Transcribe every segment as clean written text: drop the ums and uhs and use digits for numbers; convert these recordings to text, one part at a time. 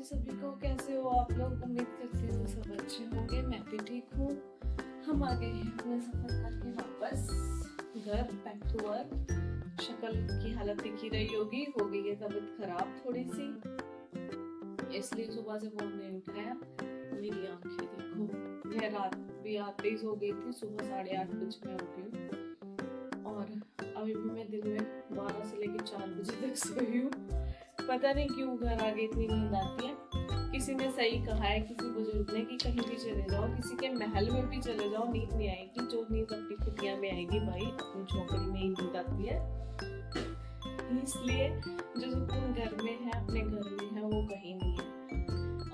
सभी को, कैसे हो आप लोग? उम्मीद करती हूँ सब अच्छे होंगे। मैं भी ठीक हूँ। हम आ गए हैं अपना सफर करके वापस घर, बैक टू वर्क। शक्ल की हालत दिख ही रही होगी, हो गई है तबीयत खराब थोड़ी सी, इसलिए सुबह से फोन नहीं उठाया। मेरी आंखें देखो, मैं रात भी 8 हो गई थी, सुबह 8:30 बजे मैं उठी हूँ और अभी भी मैं दिन में 12 से लेकर 4 बजे तक सोई हूँ। पता नहीं क्यों घर आगे इतनी नींद आती है। किसी ने सही कहा है, किसी बुजुर्ग ने, कि कहीं भी चले जाओ, किसी के महल में भी चले जाओ, नींद नहीं आएगी। जो नींद अपनी कुटिया में आएगी भाई, अपनी झोपड़ी में ही नींद आती है। इसलिए जो सुकून घर में है, अपने घर में है, वो कहीं नहीं है।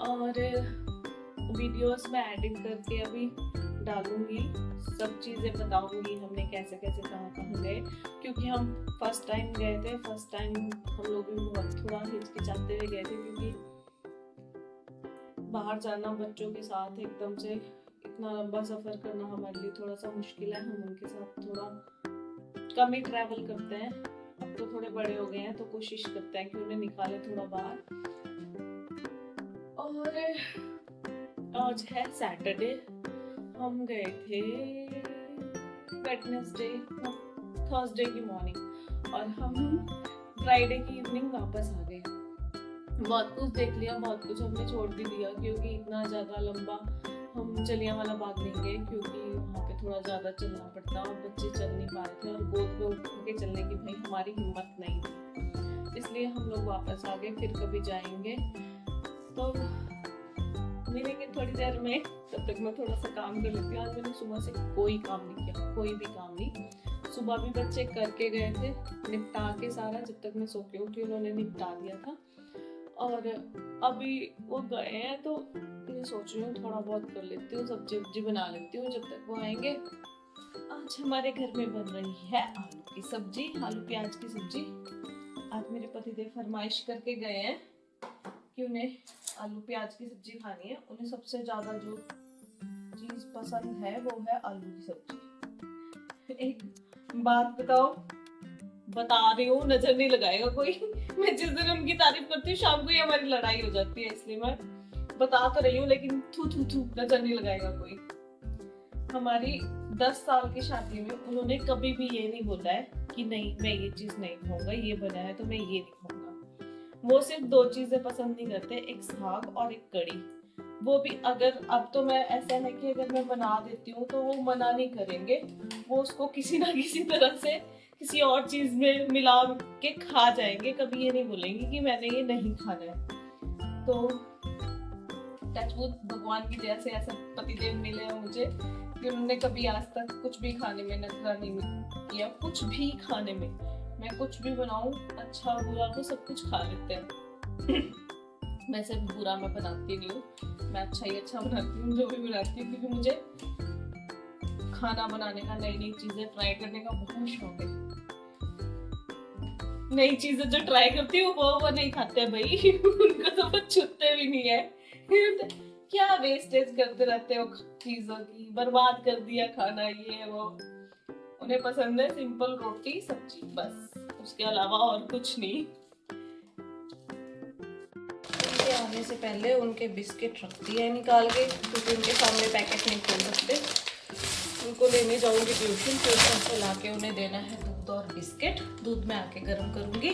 और वीडियोस में एडिट करके अभी डालूंगी, सब चीजें बताऊंगी हमने कैसे कैसे कहाँ गए, क्योंकि हम फर्स्ट टाइम गए थे। फर्स्ट टाइम हम लोग भी बहुत थोड़ा हिचकिचाते हुए गए थे, क्योंकि बाहर जाना बच्चों के साथ एकदम से इतना लंबा सफर करना हमारे लिए थोड़ा सा मुश्किल है। हम उनके साथ थोड़ा कम ही ट्रैवल करते हैं। अब तो थोड़े बड़े हो गए हैं तो कोशिश करते हैं कि उन्हें निकाले थोड़ा बाहर। और आज है सैटरडे, हम गए थे वेडनेसडे थर्सडे की मॉर्निंग और हम फ्राइडे की इवनिंग वापस आ गए। बहुत कुछ देख लिया, बहुत कुछ हमने छोड़ भी दिया, क्योंकि इतना ज़्यादा लंबा हम जलियांवाला बाग नहीं गए, क्योंकि वहाँ पे थोड़ा ज़्यादा चलना पड़ता और बच्चे चल नहीं पा रहे थे और गोद में उठ के चलने की भाई हमारी हिम्मत नहीं थी, इसलिए हम लोग वापस आ गए। फिर कभी जाएंगे तो मिलेंगे थोड़ी देर में, तब तक मैं थोड़ा सा काम कर लेती हूँ। आज मैंने सुबह से कोई काम नहीं किया, कोई भी काम नहीं। सुबह भी बच्चे करके गए थे, निपटा के सारा, जब तक मैं सो के उठी उन्होंने निपटा दिया था। और अभी वो गए हैं तो मैं सोच रही हूँ थोड़ा बहुत कर लेती हूँ, सब्जी बना लेती हूँ जब तक वो आएंगे। आज हमारे घर में बन रही है आलू की सब्जी, आलू प्याज की सब्जी। आज मेरे पतिदेव फरमाइश करके गए हैं कि उन्हें आलू प्याज की सब्जी खानी है। उन्हें सबसे ज्यादा जो चीज पसंद है वो है आलू की सब्जी। एक बात बताओ, बता रही हूँ, नजर नहीं लगाएगा कोई। मैं जिस दिन उनकी तारीफ करती हूँ शाम को ही हमारी लड़ाई हो जाती है, इसलिए मैं बता तो रही हूँ, लेकिन थू थू थू नजर नहीं लगाएगा कोई। हमारी 10 साल की शादी में उन्होंने कभी भी ये नहीं बोला है कि नहीं मैं ये चीज नहीं खाऊंगा, ये बना है तो मैं ये नहीं खाऊंगा। वो सिर्फ 2 चीजें पसंद नहीं करते, एक साग और एक कड़ी। वो भी अगर, अब तो मैं ऐसा है कि अगर मैं बना देती हूँ तो वो मना नहीं करेंगे, वो उसको किसी ना किसी तरह से किसी और चीज में मिला के खा जाएंगे। कभी ये नहीं बोलेंगे कि मैंने ये नहीं खाना है। तो टचवुड, भगवान की जैसे ऐसे पतिदेव मिले हैं मुझे कि उन्होंने कभी आज तक कुछ भी खाने में नखरा नहीं किया। कुछ भी खाने में, मैं कुछ भी बनाऊं, अच्छा बुरा वो सब कुछ खा लेते हैं। वैसे बुरा मैं बनाती नहीं हूँ, मैं अच्छा ही अच्छा बनाती हूँ जो भी बनाती हूँ, क्योंकि मुझे खाना बनाने का, नई नई चीजें ट्राई करने का बहुत शौक है। नई चीजें जो ट्राई करती हूँ वो नहीं खाते भाई। उनको तो वो छूते भी नहीं है। क्या वेस्टेज करते रहते हो चीजों की, बर्बाद कर दिया खाना, ये वो। उन्हें पसंद है सिंपल रोटी सब्जी, बस, उसके अलावा और कुछ नहीं। उनके आने से पहले उनके बिस्किट रख दिए निकाल के, क्योंकि उनके सामने पैकेट नहीं खोल सकते। उनको लेने जाऊंगी ट्यूशन, ट्यूशन से लाके उन्हें देना है दूध और बिस्किट। दूध में आके गर्म करूंगी।